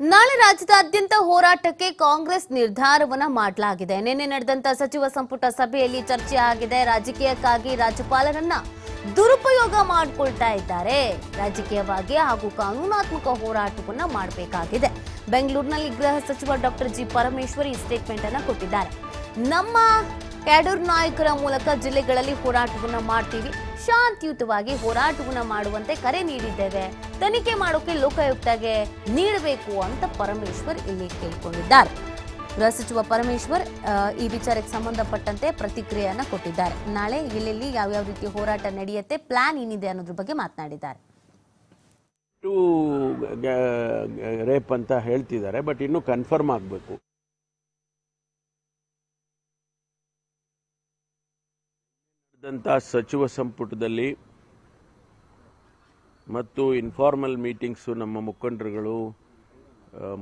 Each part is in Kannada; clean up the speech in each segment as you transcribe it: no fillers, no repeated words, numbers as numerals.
ನಾಳೆ ರಾಜ್ಯದಾದ್ಯಂತ ಹೋರಾಟಕ್ಕೆ ಕಾಂಗ್ರೆಸ್ ನಿರ್ಧಾರವನ್ನ ಮಾಡಲಾಗಿದೆ. ನಿನ್ನೆ ನಡೆದಂತ ಸಚಿವ ಸಂಪುಟ ಸಭೆಯಲ್ಲಿ ಚರ್ಚೆ ಆಗಿದೆ. ರಾಜಕೀಯಕ್ಕಾಗಿ ರಾಜ್ಯಪಾಲರನ್ನ ದುರುಪಯೋಗ ಮಾಡಿಕೊಳ್ತಾ ಇದ್ದಾರೆ. ರಾಜಕೀಯವಾಗಿ ಹಾಗೂ ಕಾನೂನಾತ್ಮಕ ಹೋರಾಟವನ್ನ ಮಾಡಬೇಕಾಗಿದೆ. ಬೆಂಗಳೂರಿನಲ್ಲಿ ಗೃಹ ಸಚಿವ ಡಾಕ್ಟರ್ ಜಿ ಪರಮೇಶ್ವರ್ ಈ ಸ್ಟೇಟ್ಮೆಂಟ್ ಅನ್ನು ಕೊಟ್ಟಿದ್ದಾರೆ. ನಮ್ಮ ಕ್ಯಾಡರ್ ನಾಯಕರ ಮೂಲಕ ಜಿಲ್ಲೆಗಳಲ್ಲಿ ಹೋರಾಟವನ್ನ ಮಾಡ್ತೀವಿ, ಶಾಂತಿಯುತವಾಗಿ ಹೋರಾಟವನ್ನ ಮಾಡುವಂತೆ ಕರೆ ನೀಡಿದ್ದೇವೆ. ತನಿಖೆ ಮಾಡೋಕೆ ಲೋಕಾಯುಕ್ತಗೆ ನೀಡಬೇಕು ಅಂತ ಪರಮೇಶ್ವರ್ ಇಲ್ಲಿ ಕೇಳಿಕೊಂಡಿದ್ದಾರೆ. ಗೃಹ ಸಚಿವ ಪರಮೇಶ್ವರ್ ಈ ವಿಚಾರಕ್ಕೆ ಸಂಬಂಧಪಟ್ಟಂತೆ ಪ್ರತಿಕ್ರಿಯೆಯನ್ನ ಕೊಟ್ಟಿದ್ದಾರೆ. ನಾಳೆ ಎಲ್ಲೆಲ್ಲಿ ಯಾವ್ಯಾವ ರೀತಿ ಹೋರಾಟ ನಡೆಯುತ್ತೆ, ಪ್ಲಾನ್ ಏನಿದೆ ಅನ್ನೋದ್ರ ಬಗ್ಗೆ ಮಾತನಾಡಿದ್ದಾರೆ. ರೇಪ್ ಅಂತ ಹೇಳ್ತಿದ್ದಾರೆ, ಬಟ್ ಇನ್ನೂ ಕನ್ಫರ್ಮ್ ಆಗಬೇಕು. ಸಚಿವ ಸಂಪುಟದಲ್ಲಿ ಮತ್ತು ಇನ್ಫಾರ್ಮಲ್ ಮೀಟಿಂಗ್ಸು ನಮ್ಮ ಮುಖಂಡರುಗಳು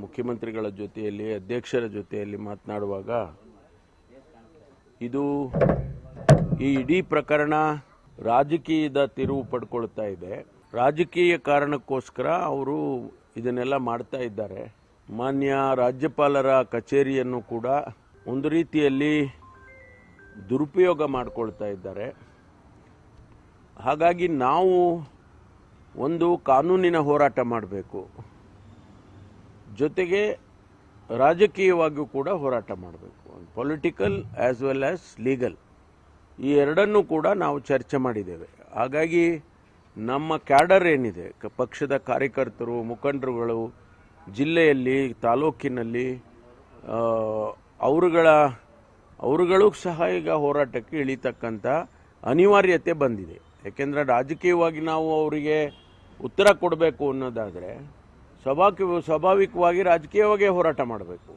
ಮುಖ್ಯಮಂತ್ರಿಗಳ ಜೊತೆಯಲ್ಲಿ ಅಧ್ಯಕ್ಷರ ಜೊತೆಯಲ್ಲಿ ಮಾತನಾಡುವಾಗ ಇದು ಈ ಇಡೀ ಪ್ರಕರಣ ರಾಜಕೀಯದ ತಿರುವು ಪಡ್ಕೊಳ್ತಾ ಇದೆ. ರಾಜಕೀಯ ಕಾರಣಕ್ಕೋಸ್ಕರ ಅವರು ಇದನ್ನೆಲ್ಲ ಮಾಡ್ತಾ ಇದ್ದಾರೆ. ಮಾನ್ಯ ರಾಜ್ಯಪಾಲರ ಕಚೇರಿಯನ್ನು ಕೂಡ ಒಂದು ರೀತಿಯಲ್ಲಿ ದುರುಪಯೋಗ ಮಾಡಿಕೊಳ್ತಾ ಇದ್ದಾರೆ. ಹಾಗಾಗಿ ನಾವು ಒಂದು ಕಾನೂನಿನ ಹೋರಾಟ ಮಾಡಬೇಕು, ಜೊತೆಗೆ ರಾಜಕೀಯವಾಗಿಯೂ ಕೂಡ ಹೋರಾಟ ಮಾಡಬೇಕು. Political as well as legal, ಈ ಎರಡನ್ನೂ ಕೂಡ ನಾವು ಚರ್ಚೆ ಮಾಡಿದ್ದೇವೆ. ಹಾಗಾಗಿ ನಮ್ಮ ಕ್ಯಾಡರ್ ಏನಿದೆ, ಪಕ್ಷದ ಕಾರ್ಯಕರ್ತರು, ಮುಖಂಡರುಗಳು ಜಿಲ್ಲೆಯಲ್ಲಿ, ತಾಲೂಕಿನಲ್ಲಿ ಅವರುಗಳು ಸಹ ಈಗ ಹೋರಾಟಕ್ಕೆ ಇಳಿತಕ್ಕಂಥ ಅನಿವಾರ್ಯತೆ ಬಂದಿದೆ. ಯಾಕೆಂದರೆ ರಾಜಕೀಯವಾಗಿ ನಾವು ಅವರಿಗೆ ಉತ್ತರ ಕೊಡಬೇಕು ಅನ್ನೋದಾದರೆ ಸ್ವಾಭಾವಿಕವಾಗಿ ರಾಜಕೀಯವಾಗಿ ಹೋರಾಟ ಮಾಡಬೇಕು.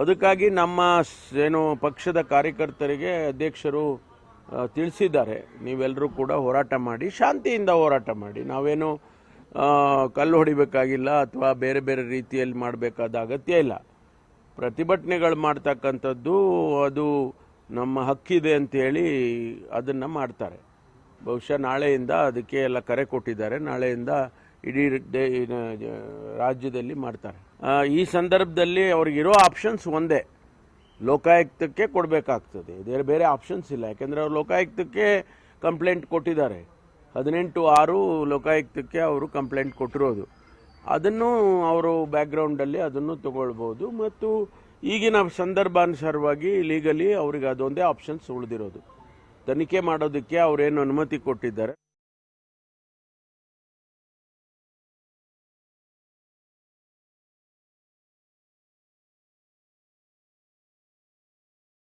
ಅದಕ್ಕಾಗಿ ನಮ್ಮ ಪಕ್ಷದ ಕಾರ್ಯಕರ್ತರಿಗೆ ಅಧ್ಯಕ್ಷರು ತಿಳಿಸಿದ್ದಾರೆ, ನೀವೆಲ್ಲರೂ ಕೂಡ ಹೋರಾಟ ಮಾಡಿ, ಶಾಂತಿಯಿಂದ ಹೋರಾಟ ಮಾಡಿ. ನಾವೇನು ಕಲ್ಲು ಹೊಡಿಬೇಕಾಗಿಲ್ಲ ಅಥವಾ ಬೇರೆ ಬೇರೆ ರೀತಿಯಲ್ಲಿ ಮಾಡಬೇಕಾದ ಅಗತ್ಯ ಇಲ್ಲ. ಪ್ರತಿಭಟನೆಗಳು ಮಾಡ್ತಕ್ಕಂಥದ್ದು ಅದು ನಮ್ಮ ಹಕ್ಕಿದೆ ಅಂತೇಳಿ ಅದನ್ನು ಮಾಡ್ತಾರೆ. ಬಹುಶಃ ನಾಳೆಯಿಂದ ಅದಕ್ಕೆ ಎಲ್ಲ ಕರೆ ಕೊಟ್ಟಿದ್ದಾರೆ. ನಾಳೆಯಿಂದ ಇಡೀ ರಾಜ್ಯದಲ್ಲಿ ಮಾಡ್ತಾರೆ. ಈ ಸಂದರ್ಭದಲ್ಲಿ ಅವ್ರಿಗಿರೋ ಆಪ್ಷನ್ಸ್ ಒಂದೇ, ಲೋಕಾಯುಕ್ತಕ್ಕೆ ಕೊಡಬೇಕಾಗ್ತದೆ. ಬೇರೆ ಆಪ್ಷನ್ಸ್ ಇಲ್ಲ. ಯಾಕೆಂದರೆ ಅವರು ಲೋಕಾಯುಕ್ತಕ್ಕೆ ಕಂಪ್ಲೇಂಟ್ ಕೊಟ್ಟಿದ್ದಾರೆ. 18/6 ಲೋಕಾಯುಕ್ತಕ್ಕೆ ಅವರು ಕಂಪ್ಲೇಂಟ್ ಕೊಟ್ಟಿರೋದು. ಅದನ್ನು ಅವರು ಬ್ಯಾಕ್ಗ್ರೌಂಡಲ್ಲಿ ಅದನ್ನು ತಗೊಳ್ಬೋದು. ಮತ್ತು ಈಗಿನ ಸಂದರ್ಭಾನುಸಾರವಾಗಿ ಲೀಗಲಿ ಅವ್ರಿಗೆ ಅದೊಂದೇ ಆಪ್ಷನ್ಸ್ ಉಳಿದಿರೋದು. ತನಿಖೆ ಮಾಡೋದಕ್ಕೆ ಅವರೇನು ಅನುಮತಿ ಕೊಟ್ಟಿದ್ದಾರೆ.